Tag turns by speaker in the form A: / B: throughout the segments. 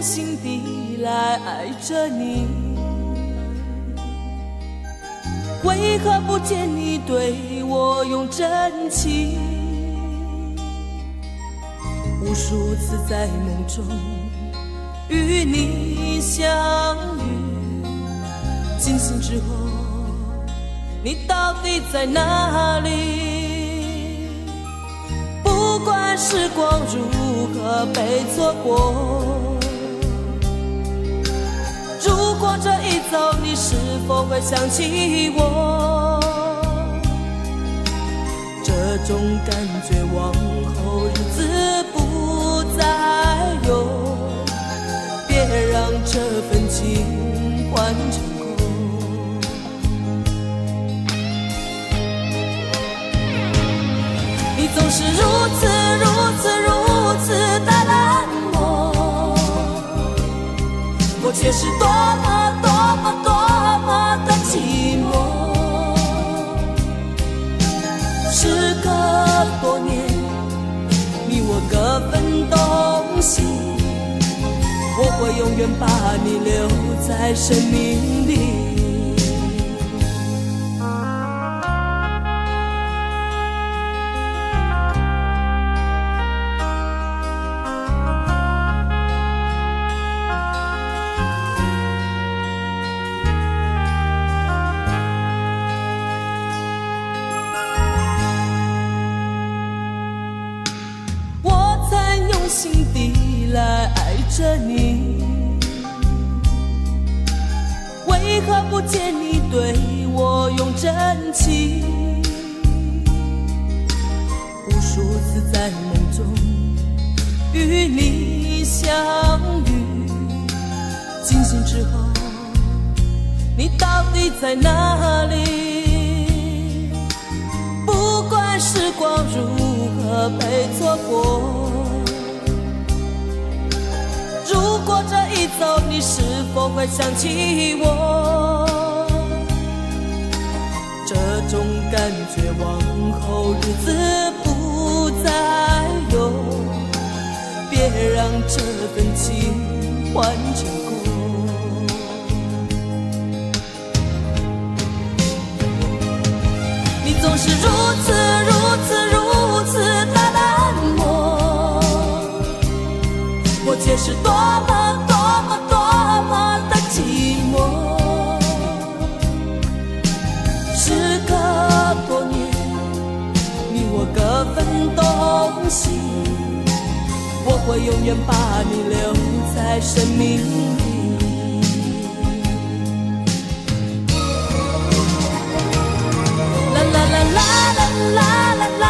A: 心地来爱着你，为何不见你对我用真情？无数次在梦中与你相遇，惊醒之后你到底在哪里？不管时光如何被错过，如果这一走你是否会想起我？这种感觉往后日子不再有，别让这份情换成空。你总是如此的冷漠，我却是多么的寂寞。时隔多年，你我各分东西，我会永远把你留在生命里。心底来爱着你，为何不见你对我用真情？无数次在梦中与你相遇，惊醒之后你到底在哪里？不管时光如何被错过，如果这一走你是否会想起我？这种感觉往后日子不再有，别让这份情换成空。你总是如此的冷漠，我却是多么的寂寞。时隔多年，你我各分东西，我会永远把你留在生命里。啦啦啦啦啦啦啦啦。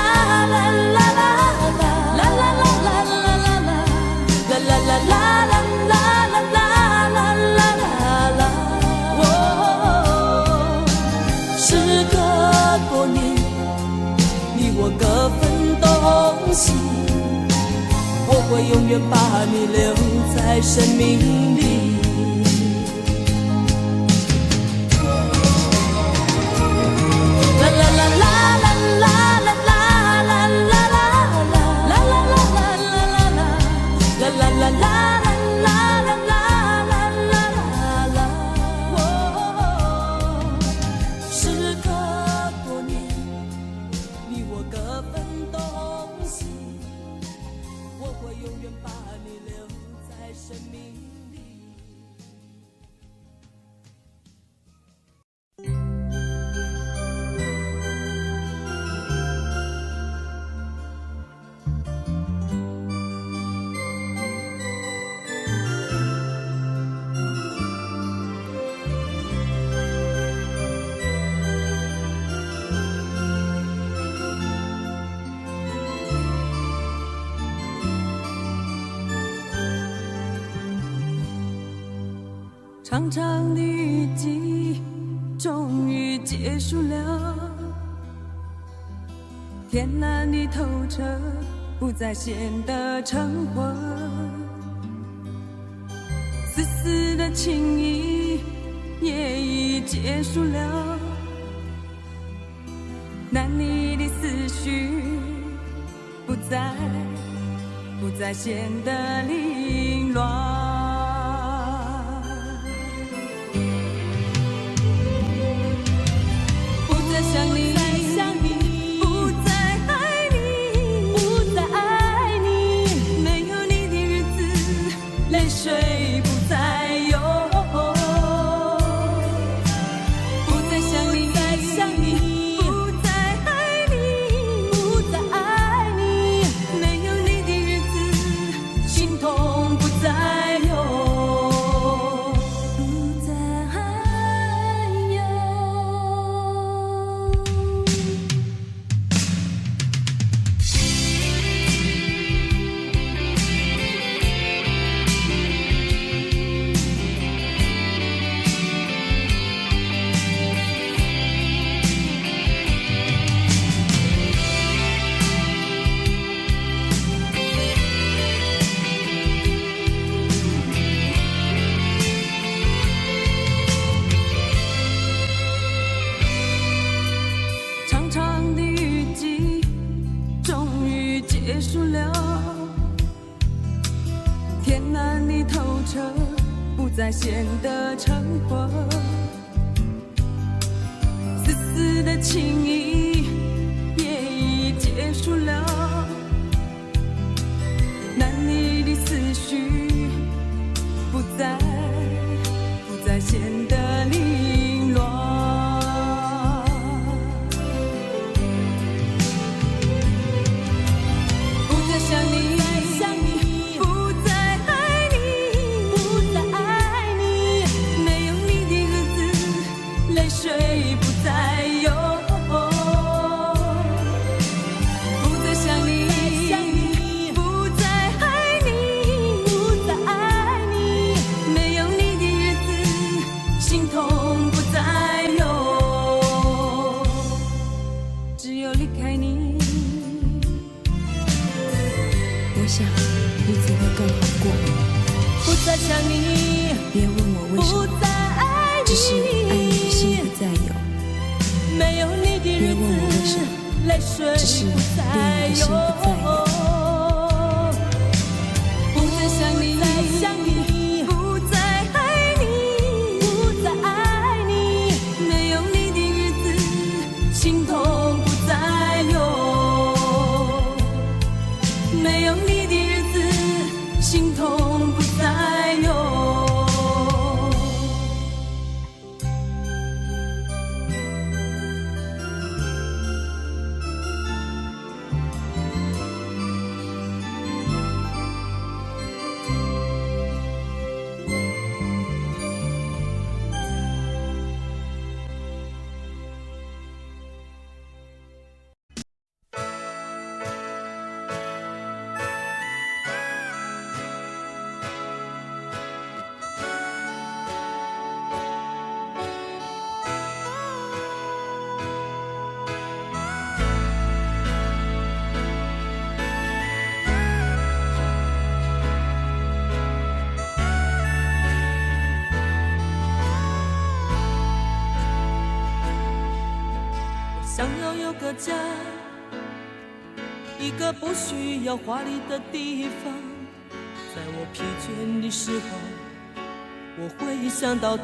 A: 我会永远把你留在生命里。啦啦啦啦啦啦啦啦啦啦啦啦啦啦啦啦啦啦。长长的雨季终于结束了，天蓝的透彻，不再显得晨昏。丝丝的情意也已结束了，难离的思绪不再显得凌乱。泪水不再有，不再想你，不再爱你，不再爱你，没有你的日子，心痛不再有，不再有。长长的雨季终于结束了，天蓝的透彻，不再显得橙黄，丝丝的情意也已结束了，难离的思绪不再显得凌乱，不再想你，不再爱你，不再爱你，没有你的日子，泪水不再有，不再想你，不再爱你，不再爱你，没有你的日子，心痛不再有，只有离开你，
B: 我想日子会更好过。
A: 不再想你，
B: 别问我为什么，
A: 不再爱
B: 只是爱你的心
A: 你，
B: 不再有。
A: 没有你的日
B: 别问我为什
A: 子，
B: 么，
A: 泪水
B: 只是
A: 不再
B: 恋你的心
A: 有，
B: 不再有。
A: 不再想你，不再爱你，不再爱你，没有你的日子，心痛不再有，没有你的日子，心痛不再有。想要有个家，一个不需要华丽的地方，在我疲倦的时候，我会想到他。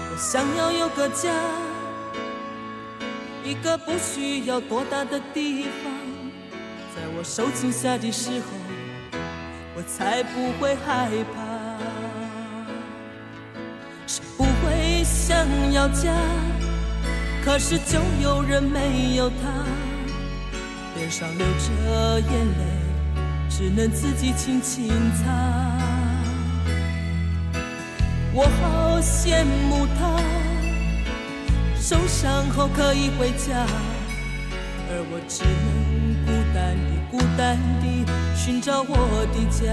A: 我想要有个家，一个不需要多大的地方，在我受惊吓的时候，我才不会害怕。谁不会想要家，可是就有人没有他，脸上流着眼泪，只能自己轻轻擦。我好羡慕他，受伤后可以回家，而我只能孤单地寻找我的家。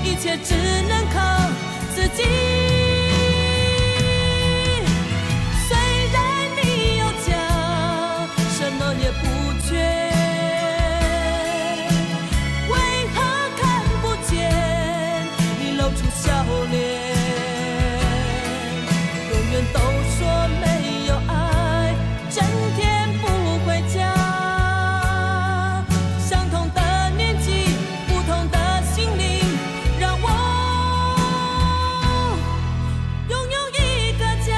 A: 一切只能靠自己。虽然你有家，什么也不缺，为何看不见你露露出笑脸。永远都说没有爱，整天不回家。相同的年纪，不同的心灵，让我拥有一个家。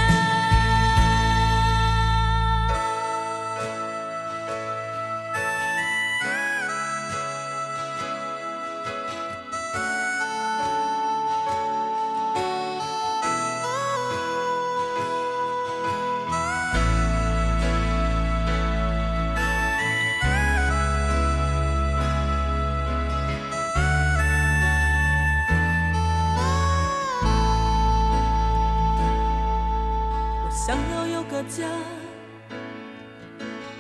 A: 想要有个家，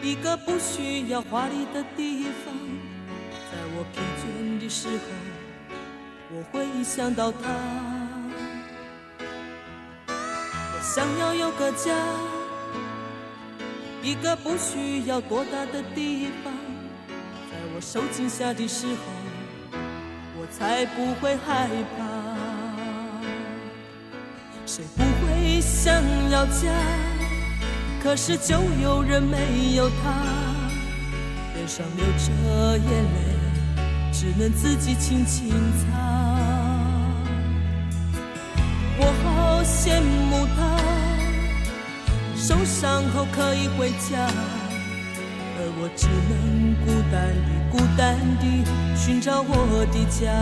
A: 一个不需要华丽的地方。在我疲倦的时候，我会想到他。我想要有个家，一个不需要多大的地方。在我受惊吓的时候，我才不会害怕。谁不会想要家？可是就有人没有他，脸上流着眼泪，只能自己轻轻擦。我好羡慕他，受伤后可以回家，而我只能孤单地寻找我的家。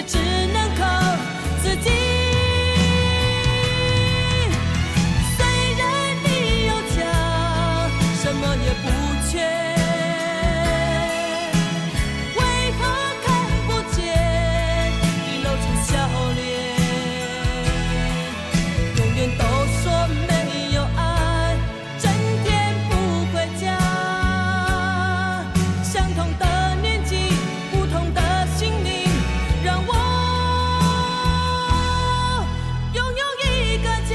A: 只能靠自己。虽然你有家，什么也不缺，为何看不见你露出笑脸？永远都说没有爱，整天不回家。相同的年纪，不同的心灵，让我拥有一个家。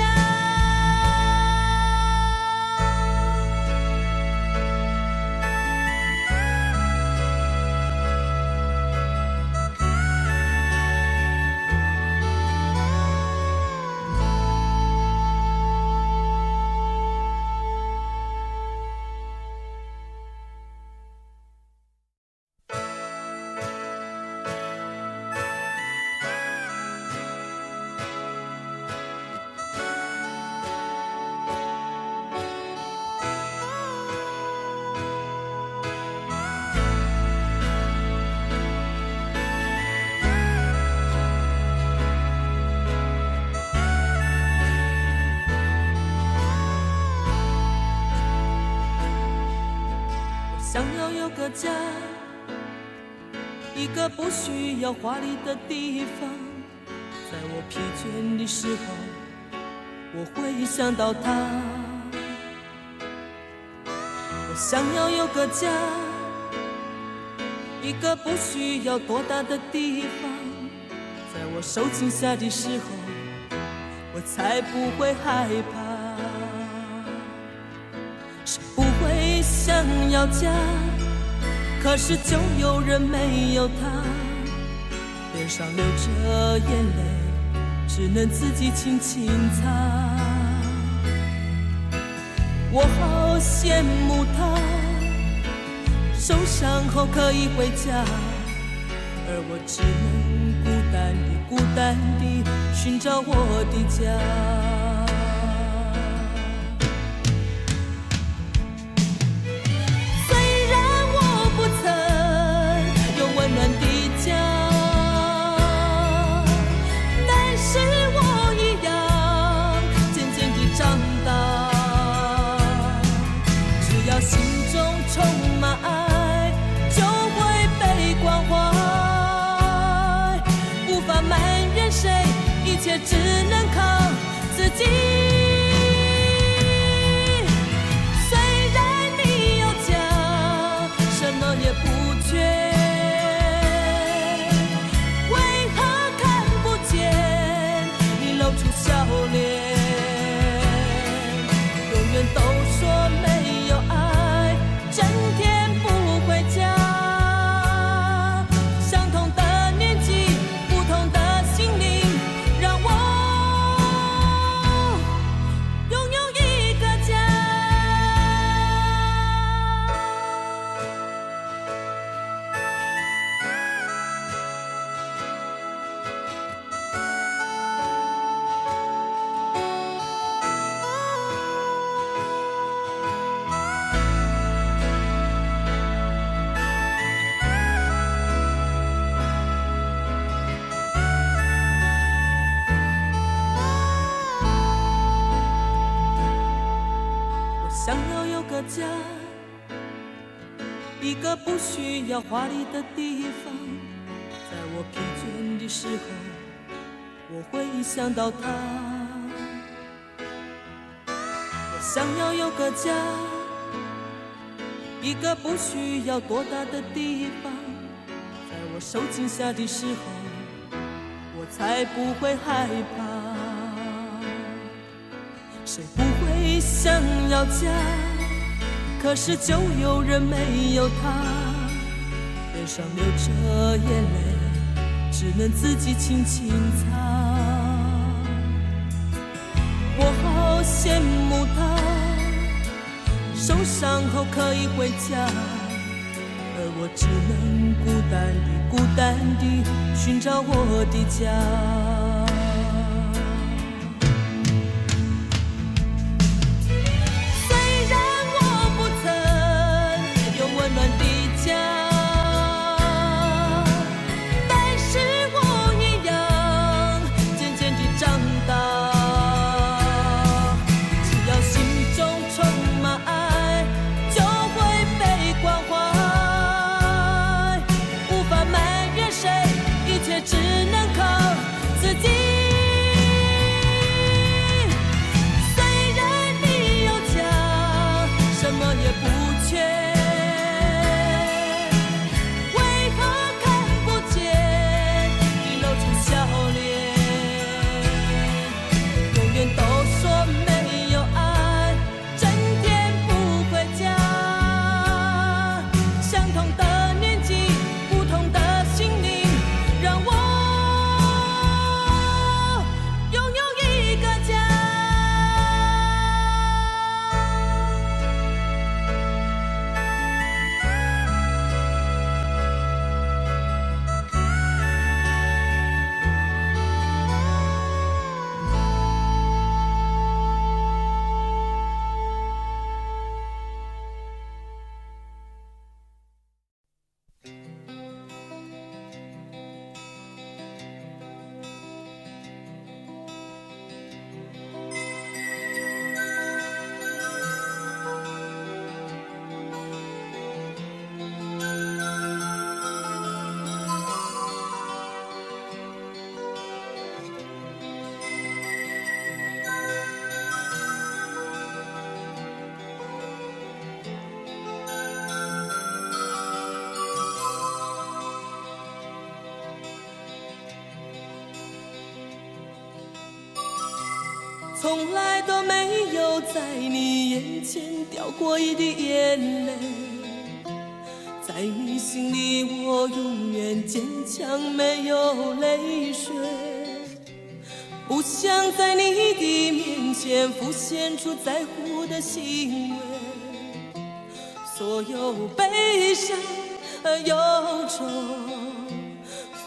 A: 想要有个家，一个不需要华丽的地方。在我疲倦的时候，我会想到他。我想要有个家，一个不需要多大的地方。在我受惊吓的时候，我才不会害怕。谁不会想要家？可是就有人没有他，脸上流着眼泪，只能自己轻轻擦。我好羡慕他，受伤后可以回家，而我只能孤单地寻找我的家。心中充满爱，就会被关怀，无法埋怨谁，一切只能靠脸，永远都说没有爱，整天不回家。相同的年纪，不同的心灵，让我拥有一个家。想要有个家，一个不需要华丽的地方，在我疲倦的时候，我会想到他。我想要有个家，一个不需要多大的地方，在我受惊吓的时候，我才不会害怕。谁不会想要家？可是就有人没有他，脸上流着眼泪，只能自己轻轻擦。我好羡慕他，受伤后可以回家，而我只能孤单地寻找我的家。只能靠自己。虽然你有家，什么也不缺，为何看不见你露出笑脸？永远都说没有爱，整天不回家。相同的年纪，不同的心灵，让我拥有一个家。从来都没有在你眼前掉过一滴眼泪，在你心里我永远坚强，没有泪水。不想在你的面前浮现出在乎的行为，所有悲伤和忧愁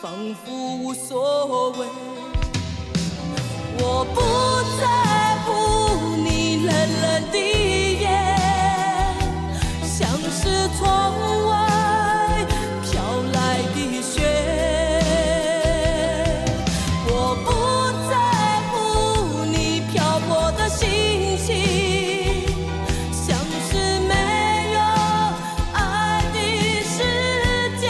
A: 仿佛无所谓。我不在乎你冷冷的眼，像是窗外飘来的雪。我不在乎你漂泊的心情，像是没有爱的世界。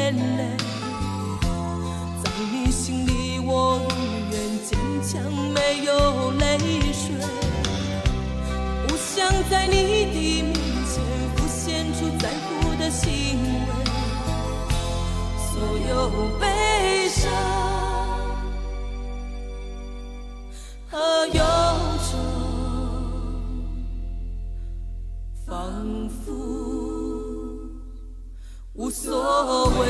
A: 眼泪，在你心里我永远坚强，没有泪水。不想在你的面前浮现出在乎的行为，所有悲伤和忧愁仿佛无所谓。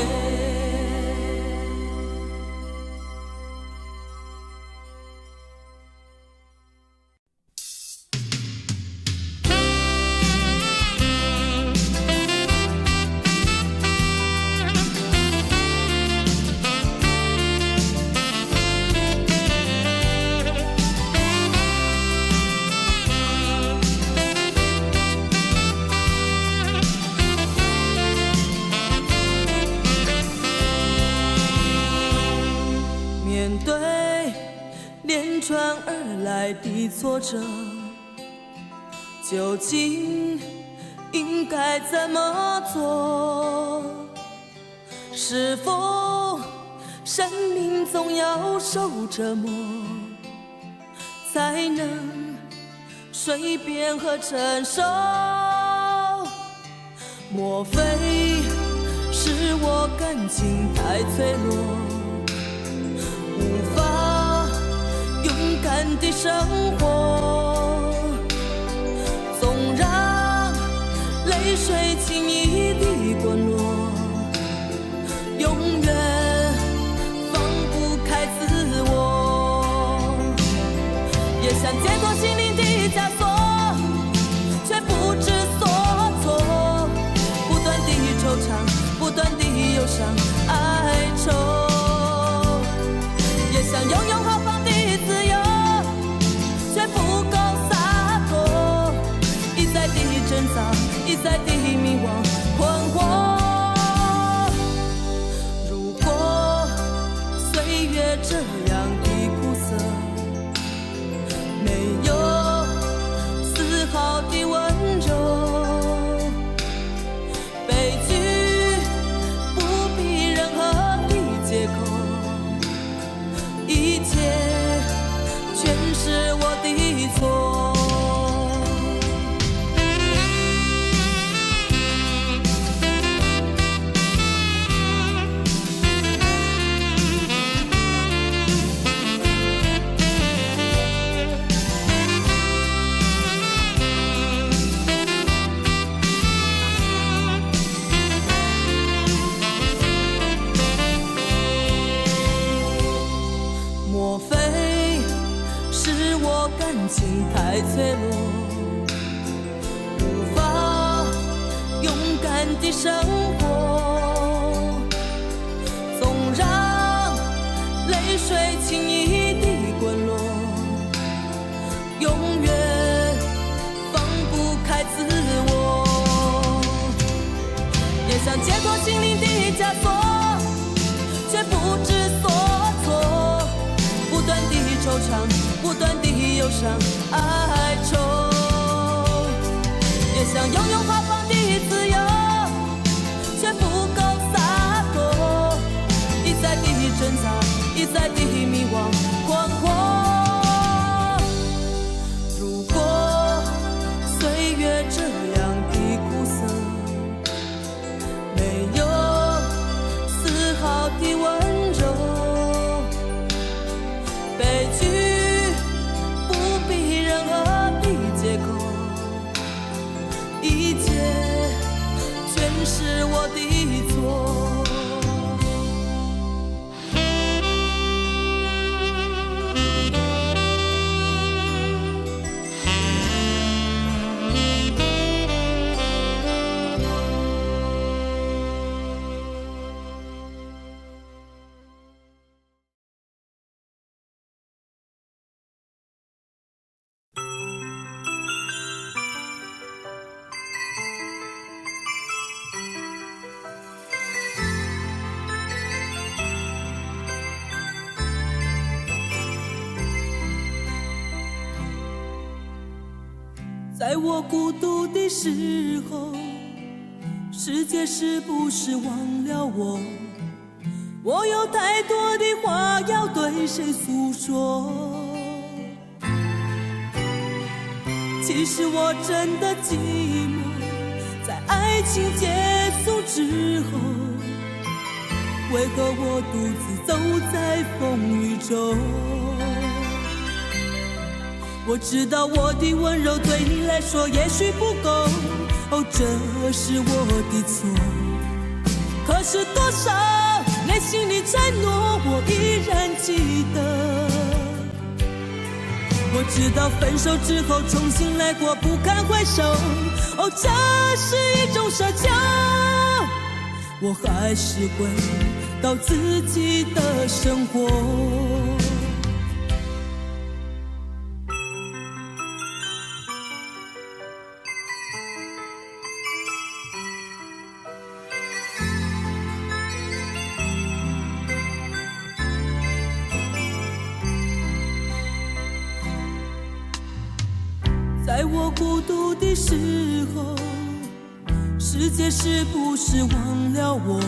A: 面对连串而来的挫折，究竟应该怎么做？是否生命总要受折磨，才能随便和承受？莫非是我感情太脆弱，无法勇敢地生活，总让泪水轻易地滚落，永远放不开自我。也想解脱心灵的枷锁，却不知所措，不断地惆怅，不断地忧伤哀愁。也想拥有豪放的自由，却不够洒脱，一再地挣扎，一再地迷惘困惑。如果岁月这样的苦涩，没有丝毫的温柔，悲剧不必任何的借口，一切全是我的错。莫非是我感情太脆弱，无法勇敢地生活，总让泪水轻易地滚落，永远放不开自我。也想解脱心灵的枷锁，却不知所措，不断地惆怅，不断地忧伤哀愁。也想拥有豪放的自由，却不够洒脱，一再地挣扎，一再地迷惘困惑。如果岁月这样的苦涩，没有丝毫的温柔，悲剧不必任何的借口，一切全是我的错。在我孤独的时候，世界是不是忘了我？我有太多的话要对谁诉说？其实我真的寂寞，在爱情结束之后，为何我独自走在风雨中？我知道我的温柔对你来说也许不够，这是我的错。可是多少内心的承诺我依然记得。我知道分手之后重新来过不堪回首，这是一种奢求。我还是回到自己的生活。在我孤独的时候，世界是不是忘了我？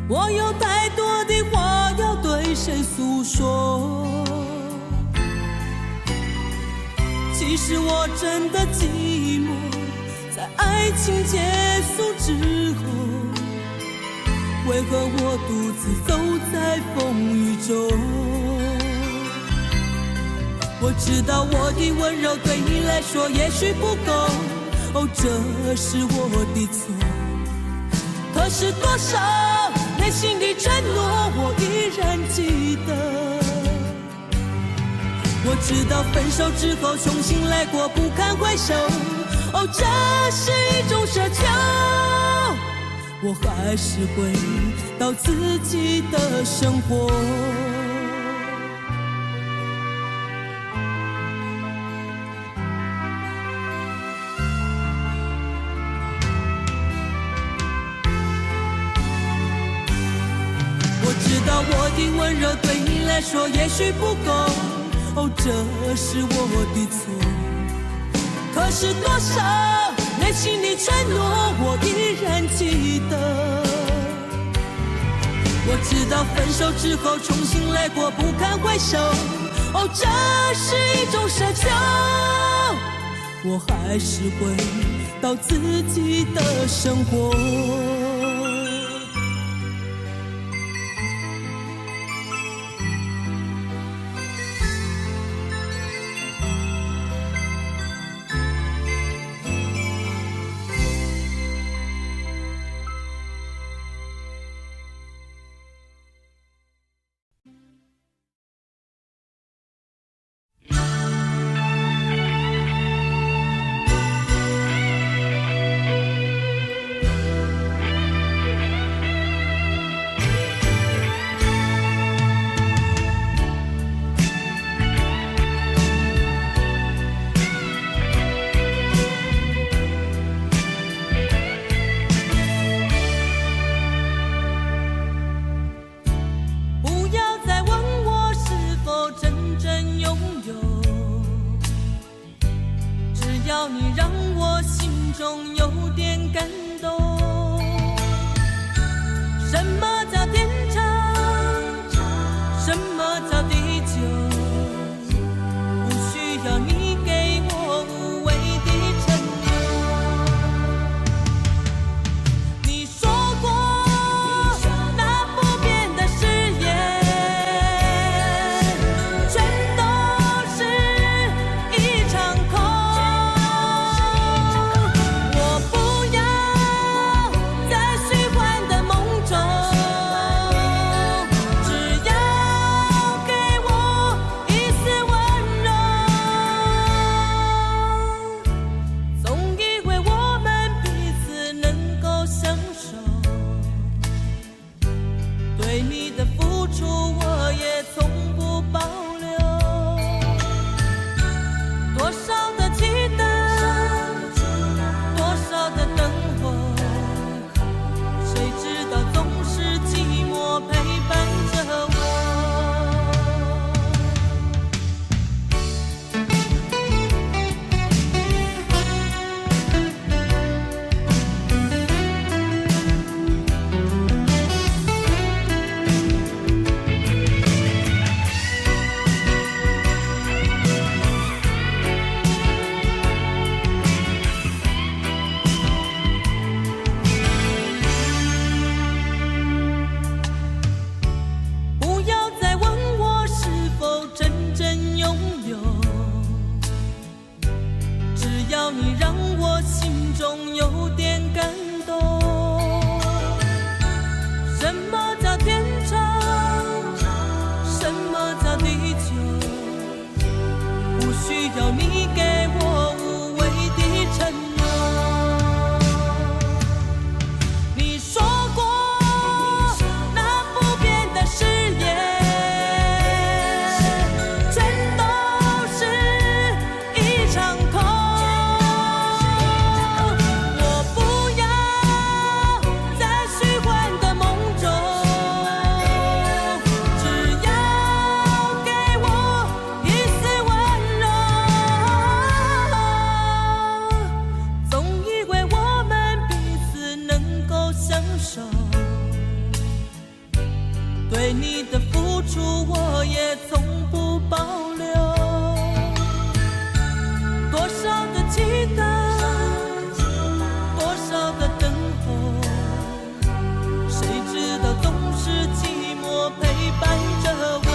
A: 我有太多的话要对谁诉说？其实我真的寂寞，在爱情结束之后，为何我独自走在风雨中？我知道我的温柔对你来说也许不够，这是我的错。可是多少内心的承诺我依然记得。我知道分手之后重新来过不堪回首，这是一种奢求。我还是回到自己的生活。我的温柔对你来说也许不够，这是我的错。可是多少内心的承诺我依然记得。我知道分手之后重新来过不堪回首，这是一种奢求。我还是回到自己的生活。对你的付出我也从不保留。多少的期待，多少的等候，谁知道总是寂寞陪伴着我。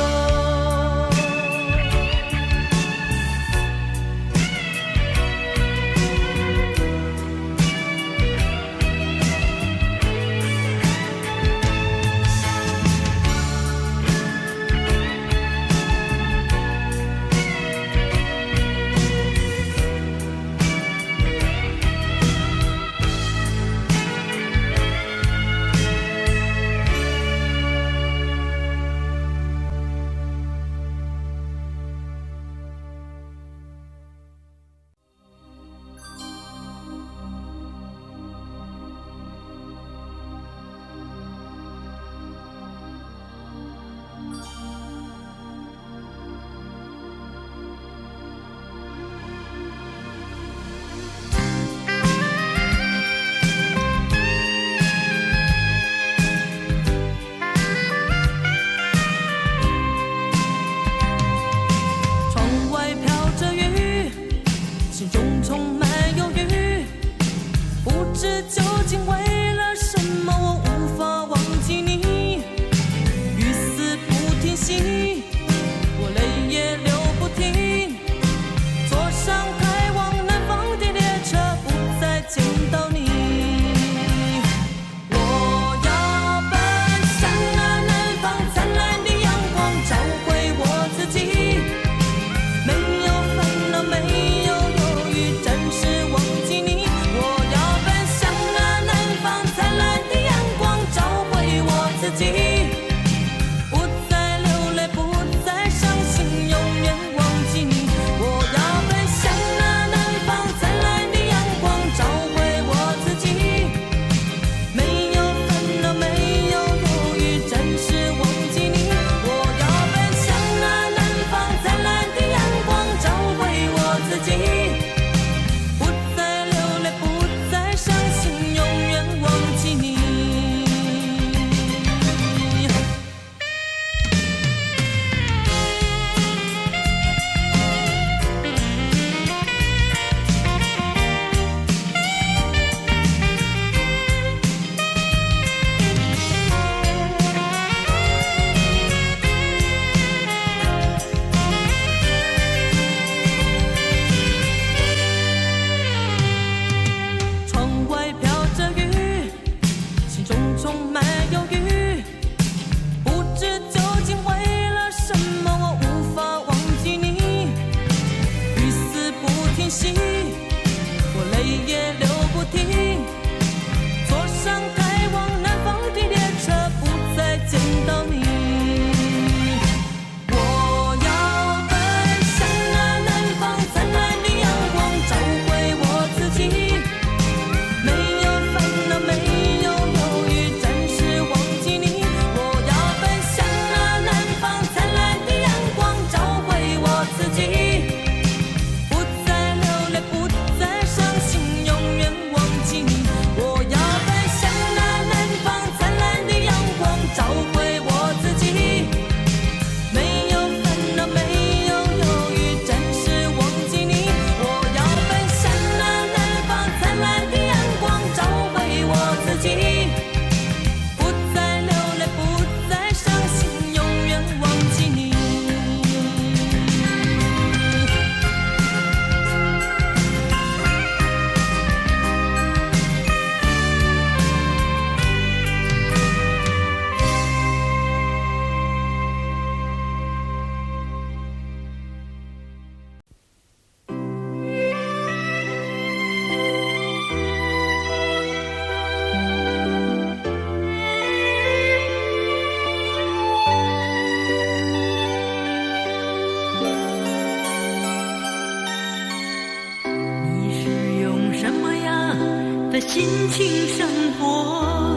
C: 心情生活，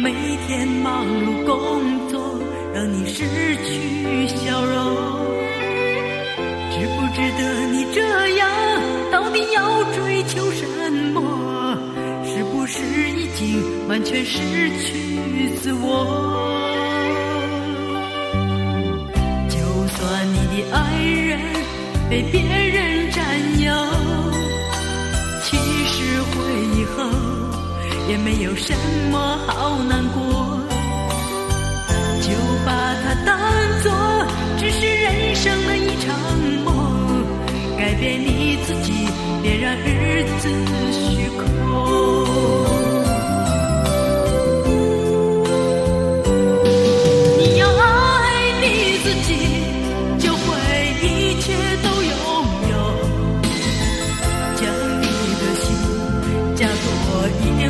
C: 每天忙碌工作，让你失去笑容。值不值得你这样？到底要追求什么？是不是已经完全失去自我？的爱人被别人占有，其实回忆后也没有什么好难过，就把它当作只是人生的一场梦，改变你自己，别让日子虚空。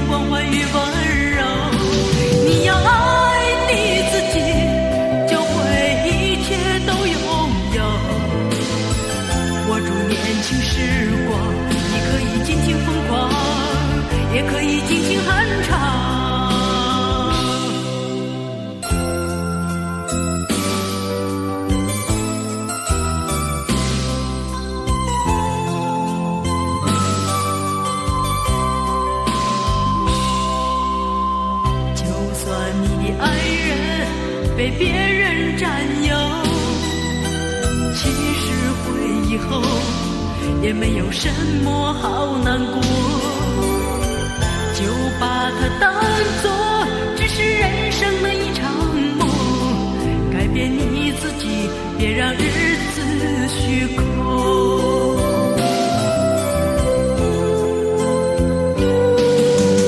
C: 关怀与温柔，你要爱你自己，就会一切都拥有。握住年轻时光，你可以尽情疯狂，也可以尽情酣畅。被别人占有，其实回忆后也没有什么好难过，就把它当作只是人生的一场梦，改变你自己，别让日子虚空。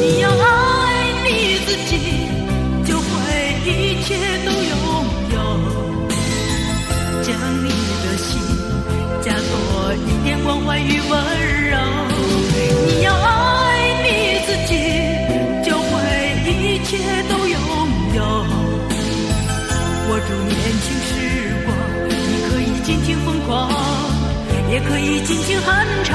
C: 你要爱你自己，就会一切都关怀与温柔，你要爱你自己，就会一切都拥有。握住年轻时光，你可以尽情疯狂，也可以尽情酣畅。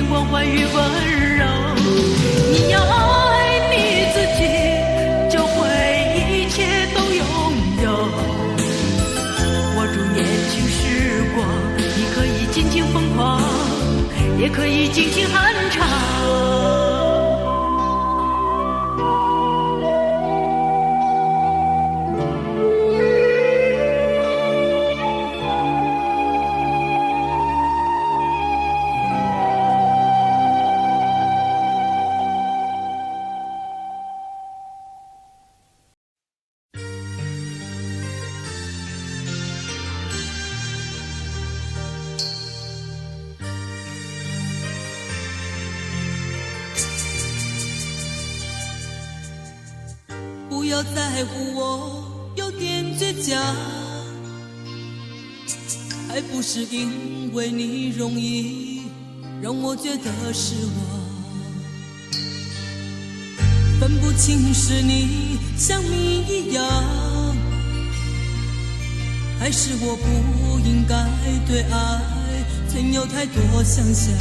C: 关怀与温柔，你要爱你自己，就会一切都拥有。握住年轻时光，你可以尽情疯狂，也可以尽情酣畅。
A: 不要在乎我有点倔强，还不是因为你容易让我觉得失望，分不清是你像你一样，还是我不应该对爱存有太多想象。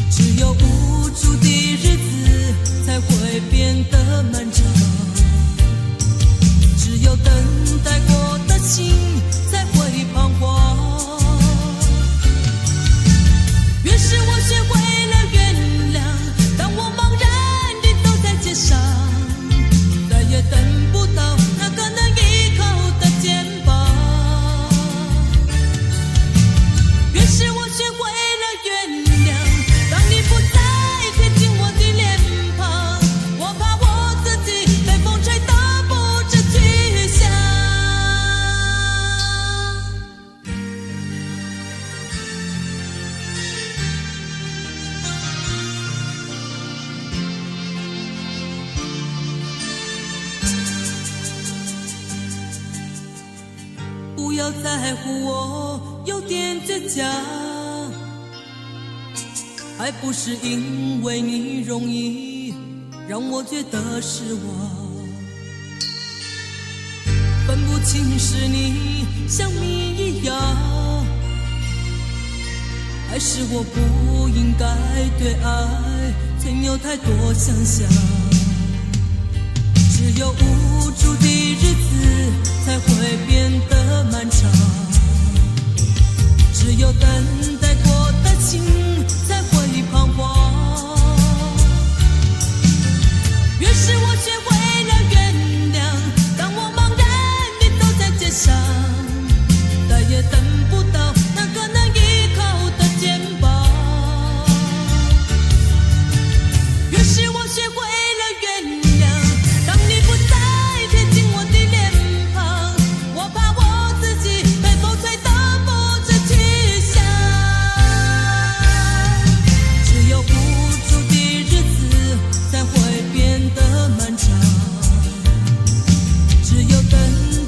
A: 只有无助的日子才会变得漫长，只有等待过的心才会彷徨。越是我学会了原谅，当我茫然地走在街上，再也等不到那个能依靠的肩膀。越是我学会了原谅，当你不再贴近我的脸庞，我怕我自己被风吹得不知去向。不要在乎我有点倔强，还不是因为你容易让我觉得失望，分不清是你像谜一样，还是我不应该对爱存有太多想象。只有无助的日子才会变得漫长，只有等待过的心才会彷徨。越是我学会了原谅，当我茫然地走在街上，再也等不到那个能依靠的肩膀。越是我学会了原谅，当你不再贴近我的脸庞，我怕我自己被风吹得不知去向。只有无助的日子才会变得漫长，只有等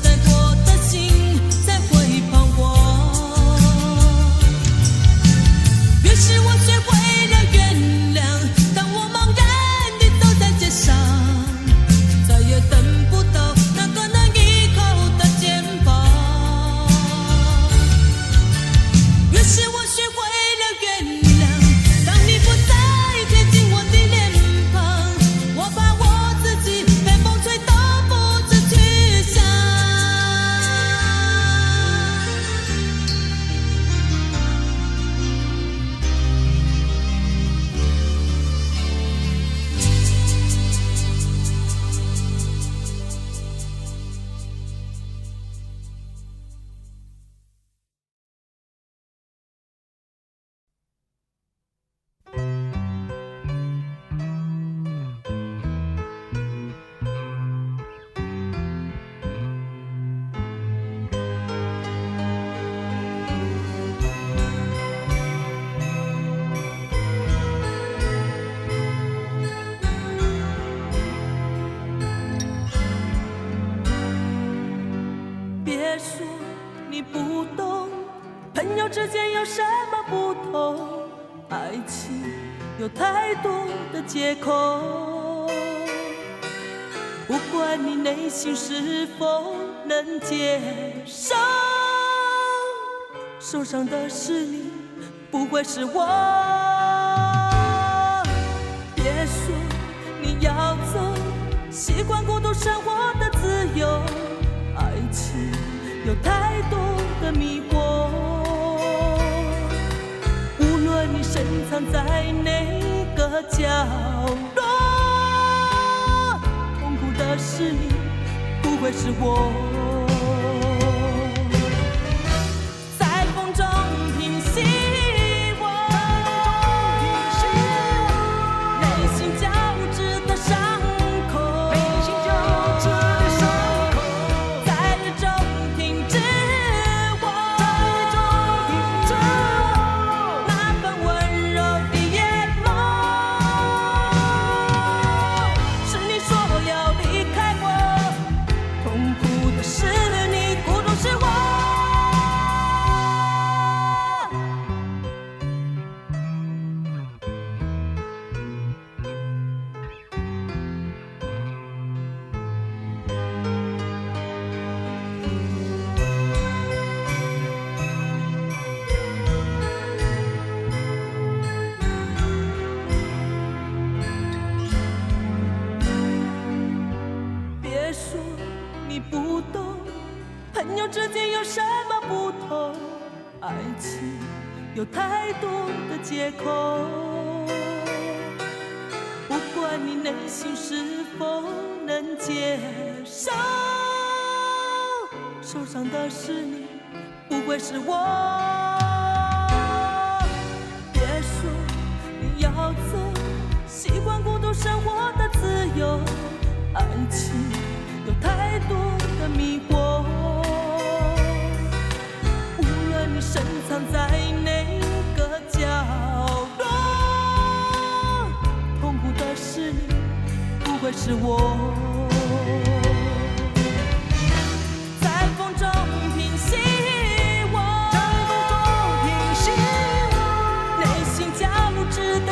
A: 待过的心才会彷徨。越是我学会了原谅，当我茫然地走在街上，再也等不到那个能依靠的肩膀。越是我学会了原谅，当你不再贴近我的脸庞，我怕我自己被风吹得不知去向。别说你不懂，朋友之间有什么不同？爱情有太多的借口，不管你内心是否能接受，受伤的是你，不会是我。别说你要走，习惯孤独生活的自由，爱情有太多的迷惑，无论你深藏在哪个角落，痛苦的是你，不会是我。在风中凭希望，内心交织的伤口，在雨中停止我，那份温柔的眼眸。是你说要离开我，痛苦的是你，孤独是我。别说你不懂，朋友之间有什么不同？爱情有太多的借口，不管你内心是否能接受，受伤的是你，不会是我。别说你要走，习惯孤独生活的自由，爱情有太多的迷惑，无论你深藏在哪个角落，痛苦的是你，不会是我。在风中凭希望，内心交织的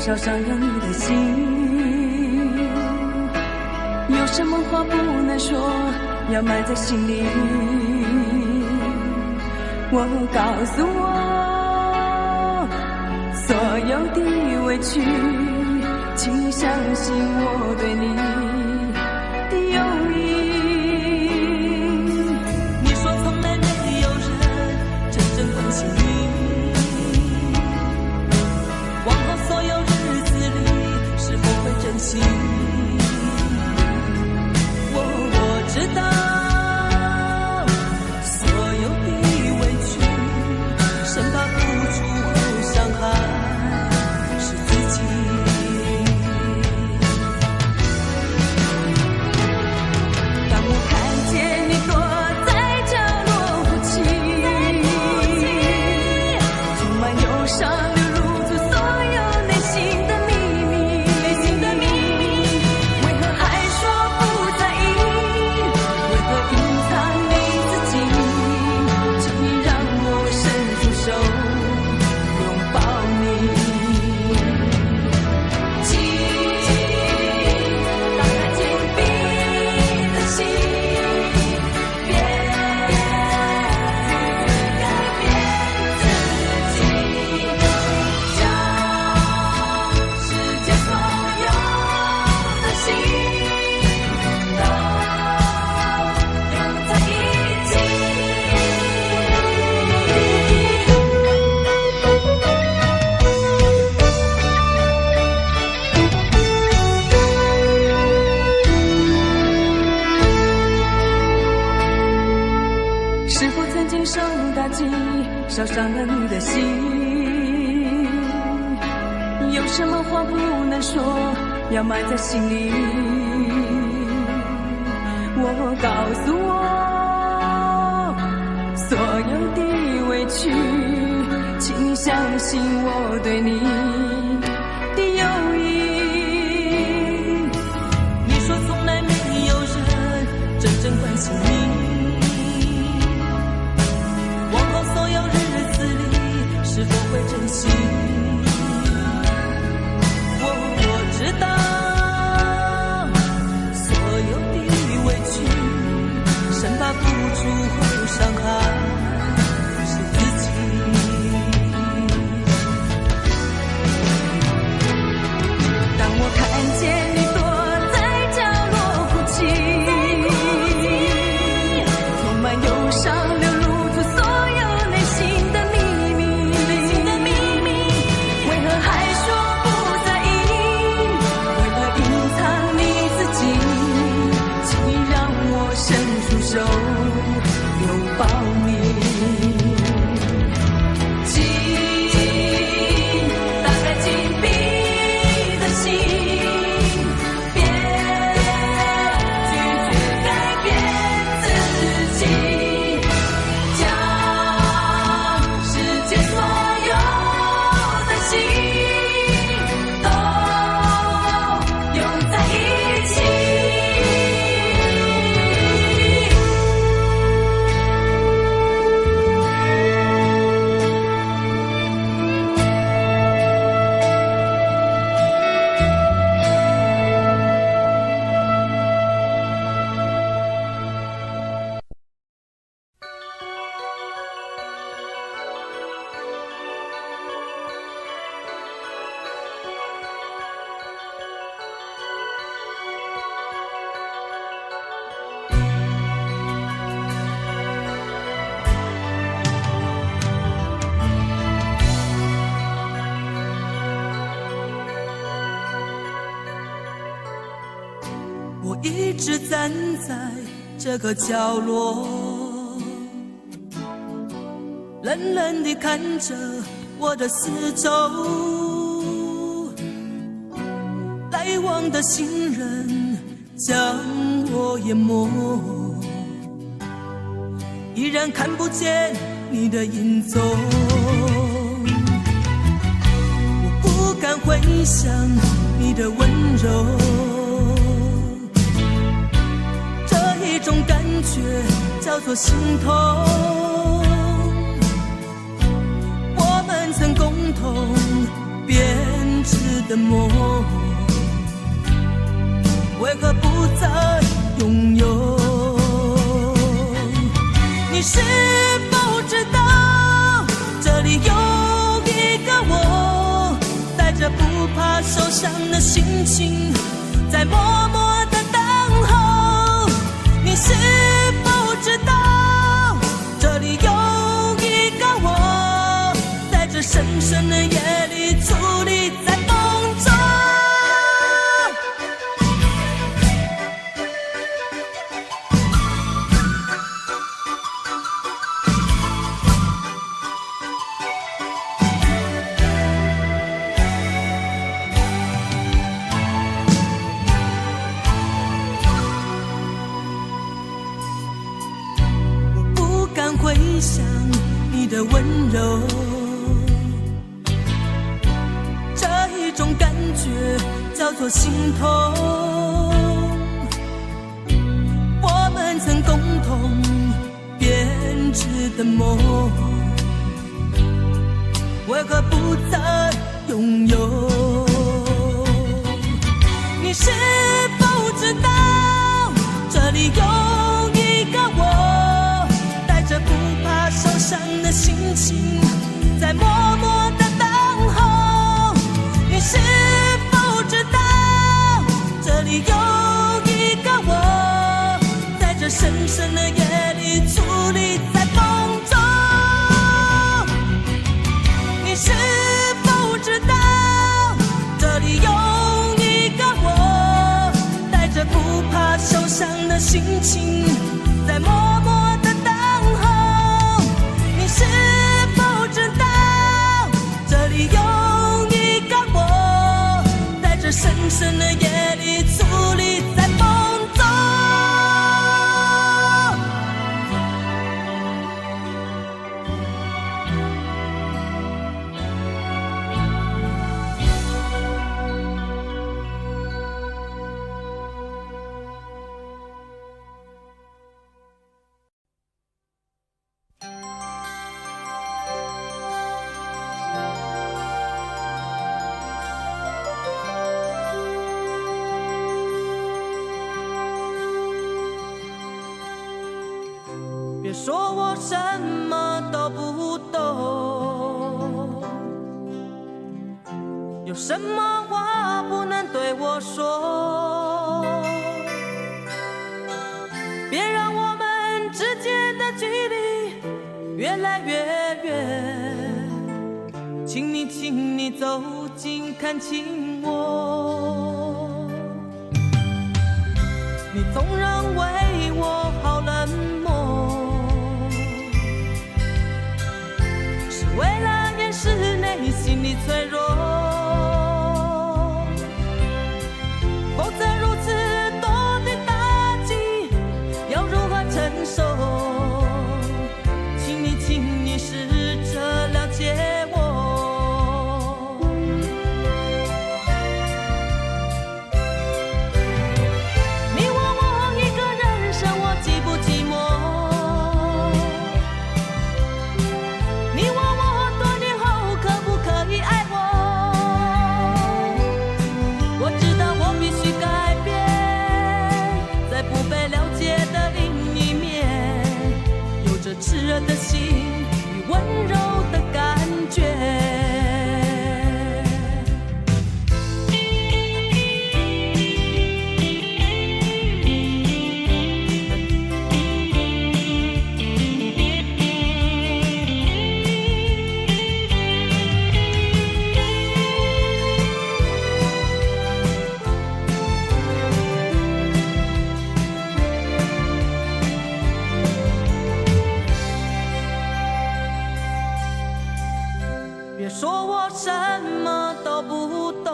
D: 烧伤了你的心。有什么话不能说，要埋在心里。我告诉我，所有的委屈，请你相信我对你的友谊。
A: 你说从来没有人真正关心你，往后所有日子里是否会珍惜？我知道所有的委屈，生怕付出后伤害是自己。
D: 当我看见你躲在角落哭泣，充满忧伤流露出所有内心的秘密，为何还说不在意？为何隐藏你自己？请你让我伸出手拥抱你。请打开紧闭的心，别改变自己，将世界所有的心都拥在一起。是否曾经受打击，烧伤了你的心？有什么话不能说，要埋在心里。我告诉我，所有的委屈，请你相信我对你的友谊。
A: 你说从来没有人真正关心你，往后所有日子里是否会珍惜？我知道所有的委屈，生怕付出后伤害是自己。
D: 当我看见你躲在角落哭泣，充满忧伤流露出所有内心的秘密，为何还说不在意？为何隐藏你自己？请你让我伸出手拥抱你。请打开紧闭的心，别拒绝改变自己，将世界所有的心都拥在一起。
A: 我一直站在这个角落，冷冷地看着我的四周，来往的行人将我淹没，依然看不见你的影踪。我不敢回想你的温柔，一种感觉叫做心痛。我们曾共同编执的梦，为何不再拥有？你是否知道，这里有一个我，带着不怕受伤的心情，在默默的等候。你是否知道，这里有一个我，在这深深的夜里伫立在风中。回想你的温柔，这一种感觉叫做心痛。我们曾共同编织的梦，为何不再拥有？你是否知道，这里有一个我，着不怕受伤的心情，在默默的等候。你是否知道，这里有一个我，在这深深的夜里伫立在风中。你是否知道，这里有一个我，带着不怕受伤的心情，在默默的是否知道，这里有一个我，在这深深的夜里伫立在风中。别说我什么都不懂，有什么话不能对我说，别让我们之间的距离越来越远，请你走近看清我。你总认为我好冷漠，为了掩饰内心的脆弱，否则如此多的打击要如何承受？请你试着了解我。你问我一个人生活寂不寂寞，你问我多年后可不可以爱我？我知道我必须改变，在不被了解的另一面，有着炽热的心与温柔的感觉。别说我什么都不懂，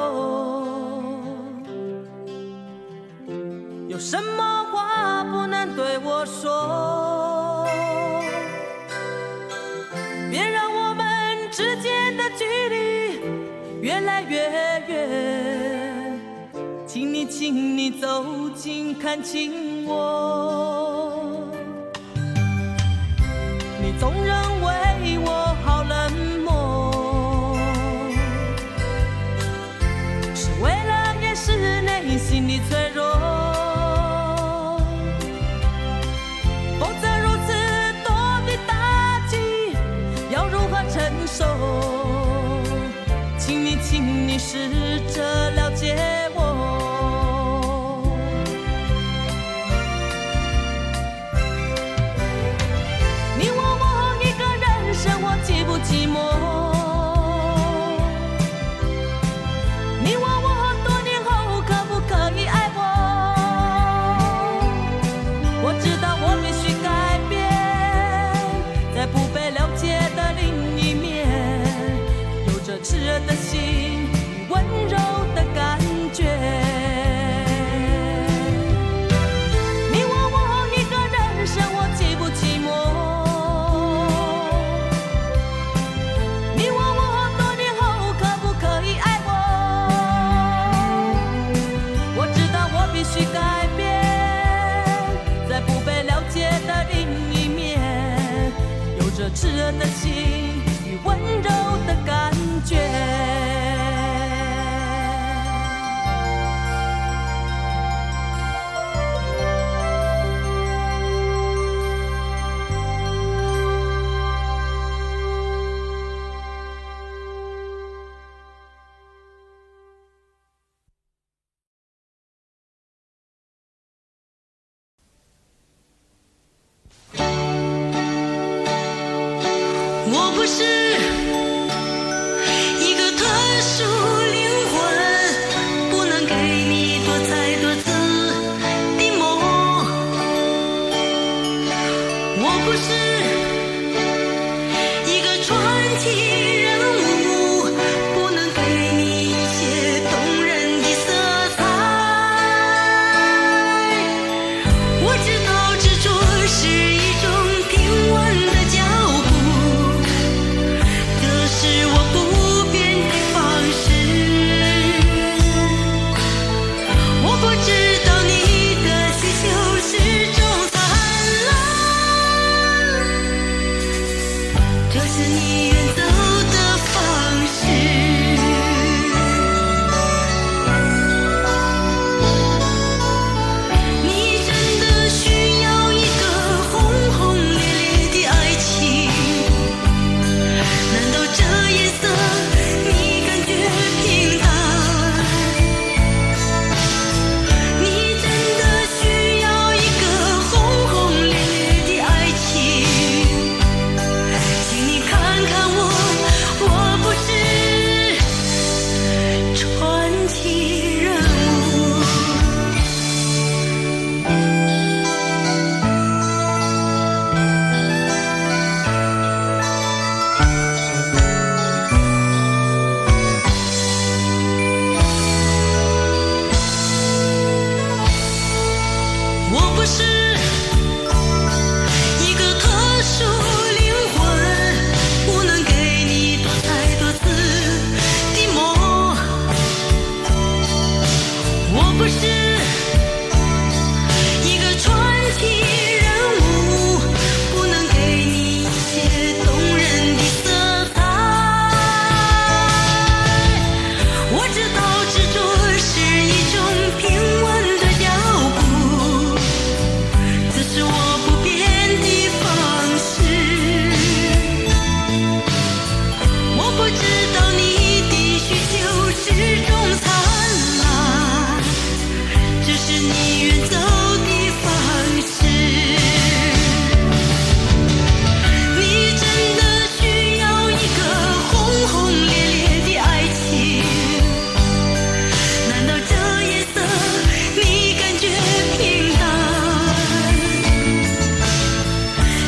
A: 有什么话不能对我说，别让我们之间的距离越来越远，请你走近看清我。你总认为我好冷漠，脆弱，否则如此多的打击，要如何承受？请你试着了解我。你问我一个人生活寂不寂寞？你问我多年后可不可以爱我？我知道我必须改变，在不被了解的另一面，有着炽热的心，温柔的感觉。你问我一个人生活寂不寂寞？你问我多年后可不可以爱我？我知道我必须改变，在不被了解的另一面，有着炽热的心与温柔的感觉。
C: 我不是一个特殊灵魂，不能给你多彩多姿的梦。我不是一个传奇人物，不能给你一些动人的色彩。我知道执着是一种平稳的脚步，这是我不变的方式。我不知道你的需求是种灿烂，这是你远走的方式。你真的需要一个轰轰烈烈的爱情？难道这颜色你感觉平淡？你真的需要一个轰轰烈烈的爱情？请你看看我，我不是传奇人物。我不是一个特殊灵魂，不能给你多彩多姿的梦。我不是一个传奇人物，不能给你一些动人的色彩。我知道执着是一种平稳的脚步，这是我不变的方式。我不知道你的需求是种灿烂，这是你远走的方式。你真的需要一个轰轰烈烈的爱情？难道这颜色你感觉平淡？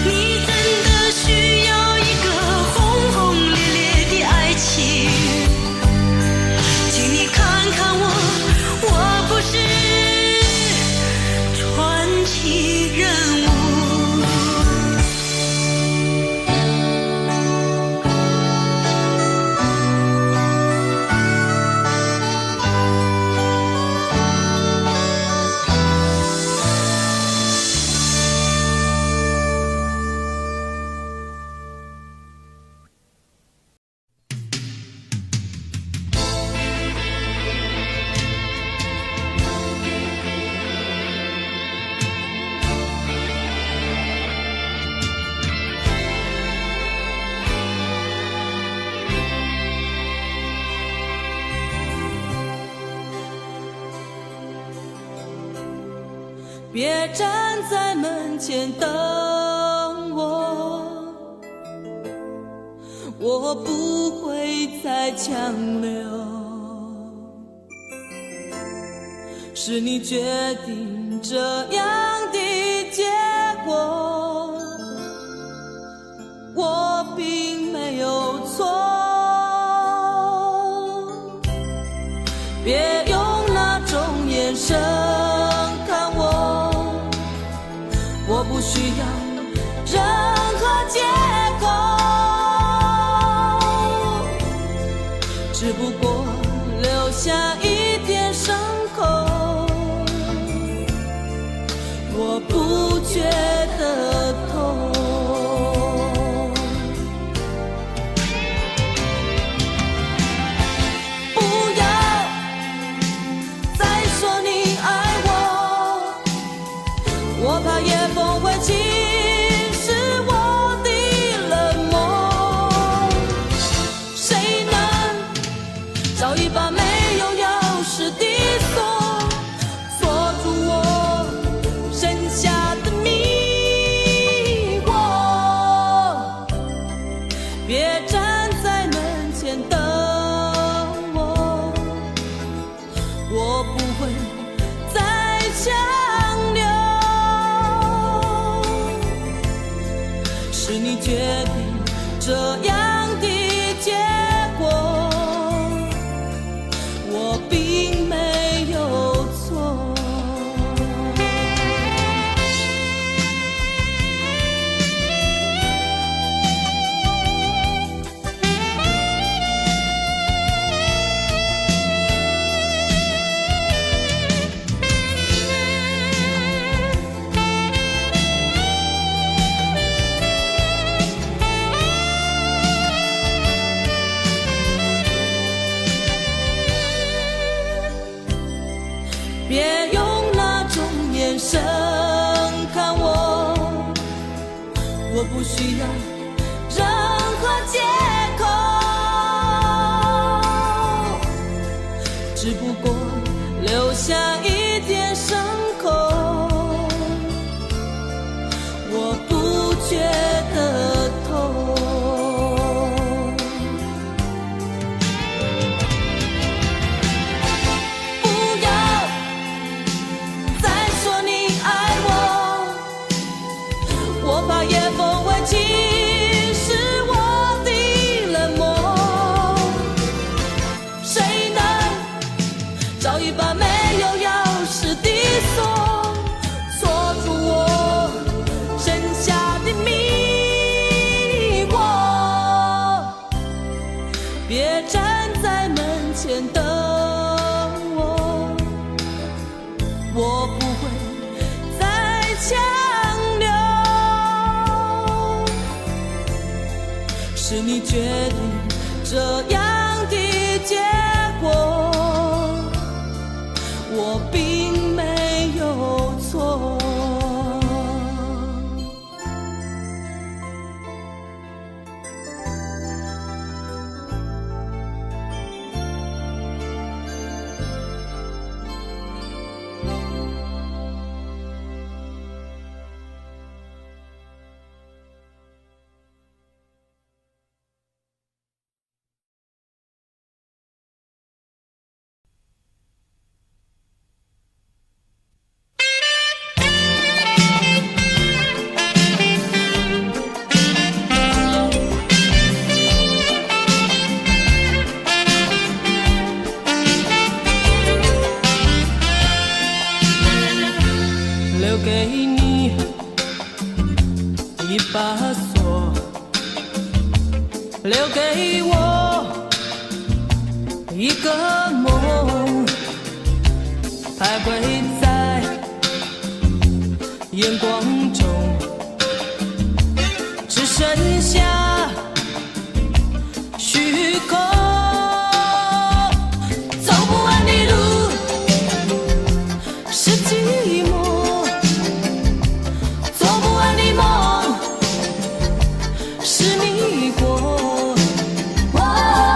C: 你真的需要一个轰轰烈烈的爱情？请你看看我，我不是传奇人物。
A: 别站在门前等我，我不会再强留。是你决定这样的结果，我并没有错。别用那种眼神看我，我不需要任何借口，只不过留下一点伤口，我不觉得痛。不要再说你爱我，我怕夜风会侵蚀我的冷漠。谁能找一把没有钥匙的锁，锁住我剩下的迷惑？别站在门前等我，我不会再强留。是你决定这样的结果，我并没有错。别用那种眼神看我，我不需要任何借口，只不过留下一点伤口，我不觉得痛。夜风会侵蚀我的冷漠，谁能找一把没有钥匙的锁，锁住我剩下的迷惑？别站在门前等我，我不会再强留。是你决定这样的结果，我并没有错。留给你一把锁，留给我一个梦，徘徊在眼光中，只剩下虚空。走不完的路是寂寞，做不完的梦是你过，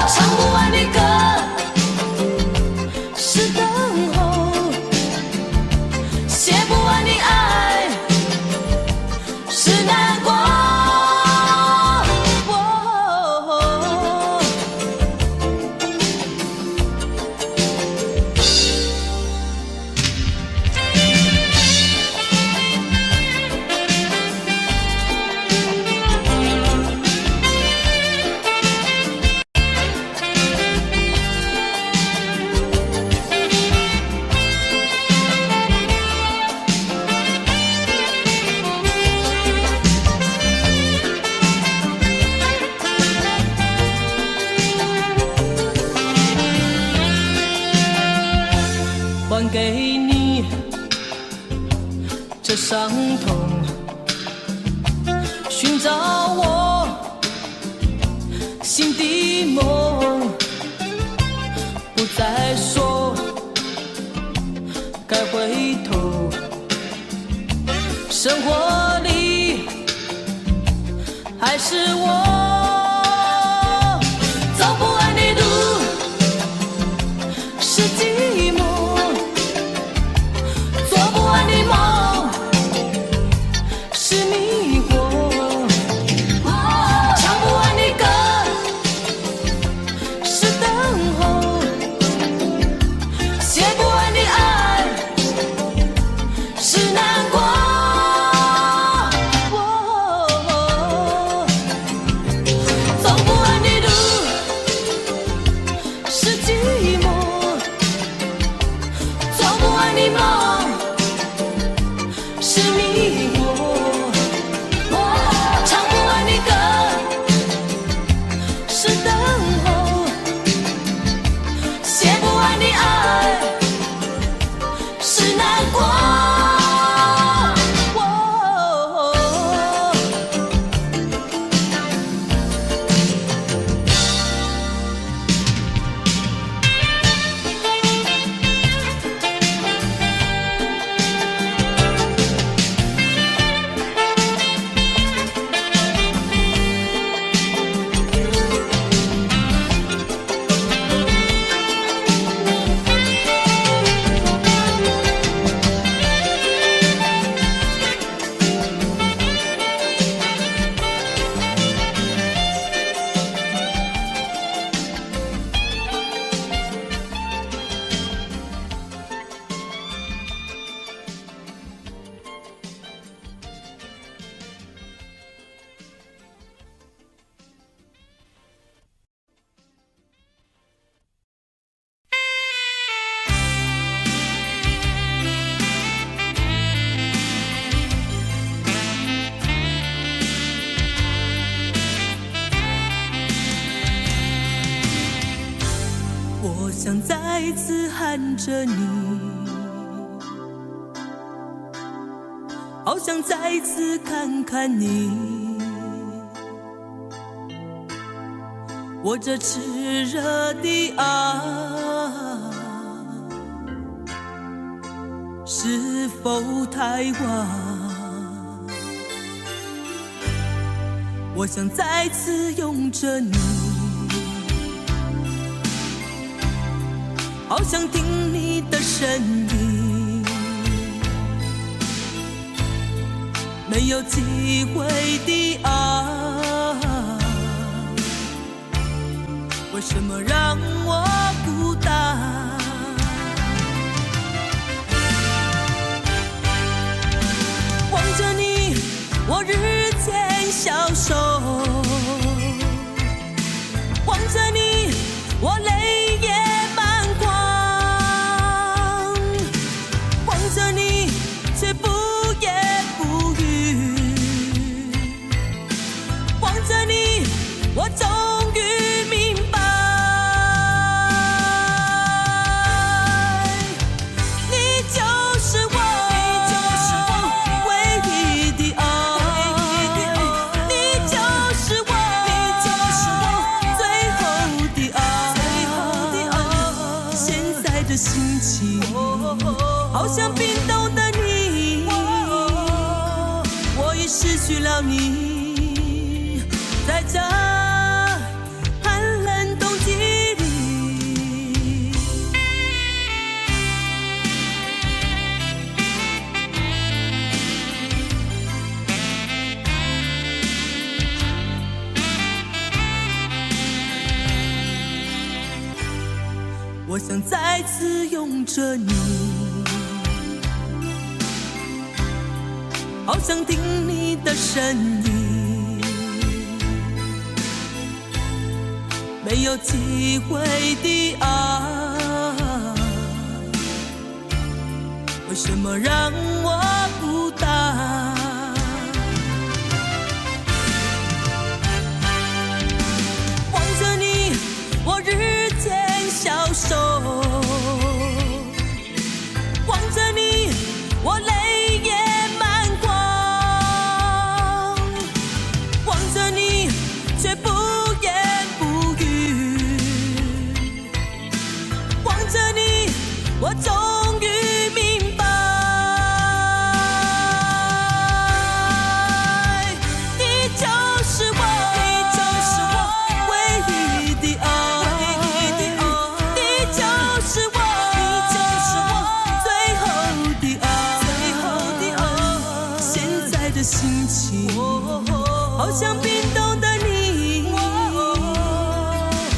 A: 唱不完的歌是等候，写不完的爱伤痛，寻找我心的梦，不再说该回头，生活里还是我走不完的路，是寂寞，做不完的梦是迷惑，唱不完的歌是等候，写不完的爱是难过。我想再次喊着你，好想再次看看你，我这炽热的爱是否太晚？我想再次拥着你，好想听你的声音，没有机会的爱，为什么让我孤单？望着你，我日渐消瘦，望着你，我泪也却不言不语，望着你，我终于明白，你就是我唯一的爱，你就是我最后的爱，现在的心情好像冰冻的失去了你，在这寒冷冬季里，我想再次拥着你，好想听你的声音，没有机会的爱，为什么让我孤单？望着你，我日渐消瘦，望着你，我泪也漫过。的心情，好像冰冻的你，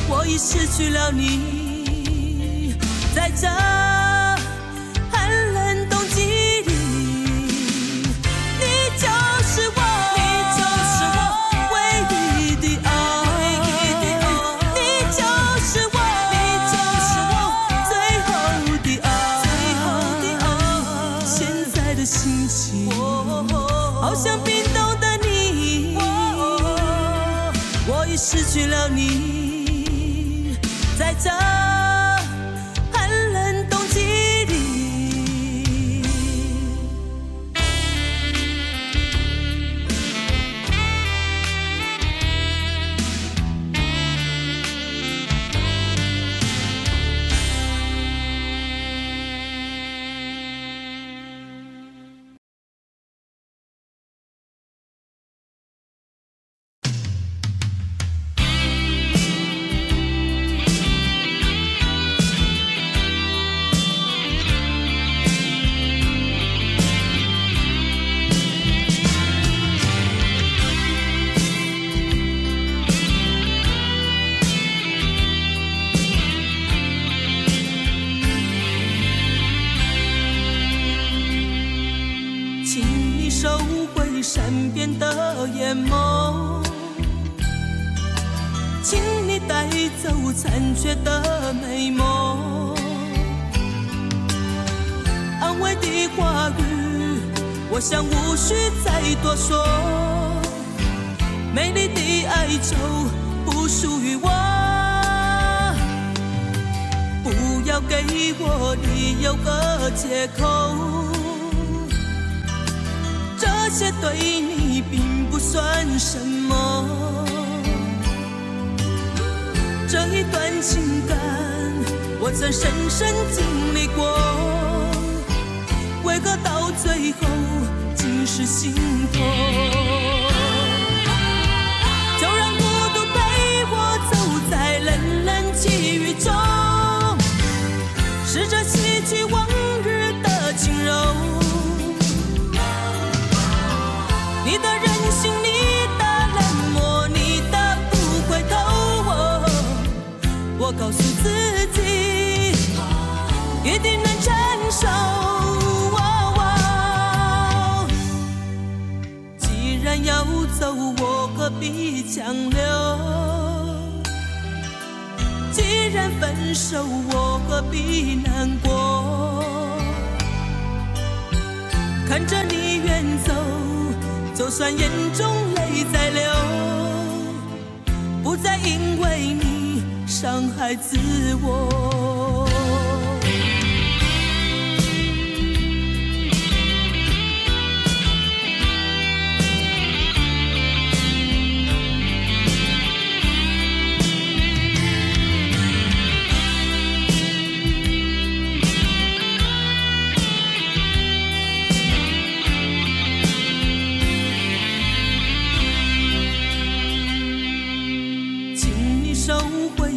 A: 我已失去了你，在这寒冷冬季里，你就是我，你就是我唯一的爱，你就是我，你就是我最后的爱，现在的心情，好像冰冻的你，我已失去了你，在这寒冷冬季里。善变的眼眸，请你带走残缺的美梦。安慰的话语，我想无需再多说。美丽的哀愁不属于我，不要给我理由和借口。这些对你并不算什么，这一段情感我曾深深经历过，为何到最后竟是心痛？就让孤独陪我走在冷冷际雨中，试着洗去往日的轻柔。你的任性，你的冷漠，你的不回头，我告诉自己一定能承受。既然要走，我何必强留？既然分手，我何必难过？看着你远走，就算眼中泪在流，不再因为你伤害自我。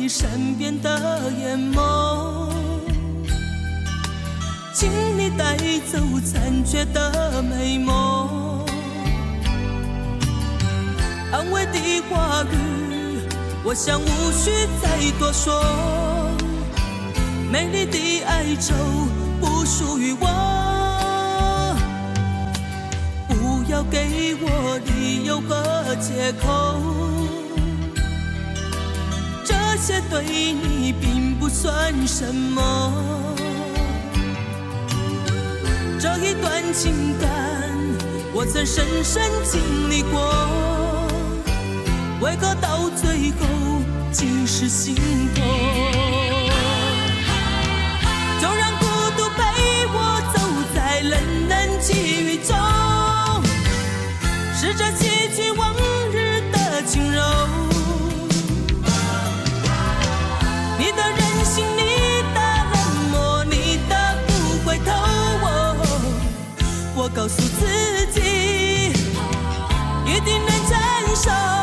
A: 善变的眼眸，请你带走残缺的美梦。安慰的话语，我想无需再多说。美丽的哀愁不属于我，不要给我理由和借口。这些对你并不算什么，这一段情感我曾深深经历过，为何到最后竟是心痛？就让孤独陪我走在冷冷际雨中，试着洗去往日的轻柔。你的任性，你的冷漠，你的不回头，我告诉自己一定能承受。